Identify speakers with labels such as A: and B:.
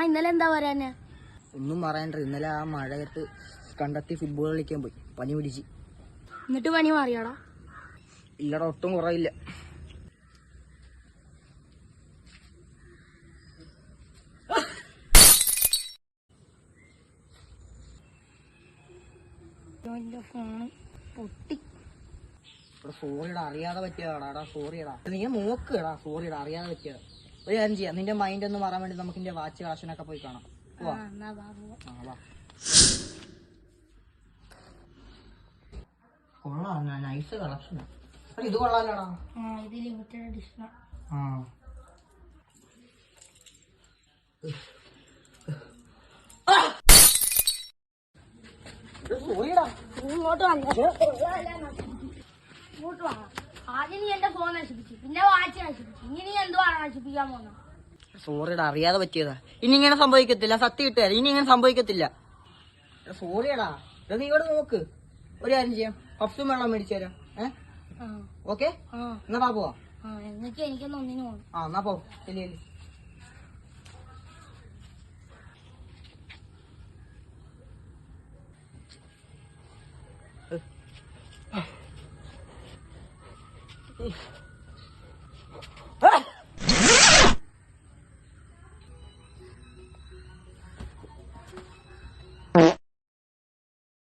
A: ഇന്നലെ എന്താ പറയാ?
B: ഒന്നും പറയണ്ട. ഇന്നലെ ആ മഴയത്ത് കണ്ടെത്തി ഫുട്ബോൾ കളിക്കാൻ പോയി, പനി പിടിച്ച്.
A: എന്നിട്ട് പനി മാറിയാടാ?
B: ഇല്ലടാ, ഒട്ടും കുറയില്ല.
A: ഫോണ് പൊട്ടി.
B: സോറിടാ, അറിയാതെ പറ്റിയതാടാ. സോറിയടാ, നീ നോക്കടാ. സോറിടാ, അറിയാതെ പറ്റിയതാ. ഒരു കാര്യം ചെയ്യാം, നിന്റെ മൈൻഡ് ഒന്ന് മാറാൻ വേണ്ടി നമുക്ക് നിന്റെ വാച്ച് കളക്ഷനൊക്കെ പോയി കാണാം. കൊള്ളാം, നൈസ് കളക്ഷൻ. ഇത് കൊള്ളാലോടാ.
A: ഇത് ലിമിറ്റഡ് എഡിഷൻ. ഇങ്ങോട്ട് വാ. ആദ്യം നീ എന്റെ ഫോൺ നശിപ്പിച്ചു, പിന്നെ വാച്ച് നശിപ്പിച്ചു. ഇനി നീ എന്തുവാണ് നശിപ്പിക്കാൻ പോകുന്നത്?
B: സോറിയടാ, അറിയാതെ പറ്റിയതാ. ഇനി ഇങ്ങനെ സംഭവിക്കത്തില്ല, സത്യം കിട്ടുക. ഇനി ഇങ്ങനെ സംഭവിക്കത്തില്ല. സോറിയടാ. നീ ഇവിടെ നോക്ക്. ഒരു കാര്യം ചെയ്യാം, പപ്സും വെള്ളം മേടിച്ചു തരാം. ഓക്കെ, എന്നാ പോവാ.
A: എനിക്കൊന്നും ഒന്നിനു പോകണം.
B: എന്നാ പോ. ശരി. Oof.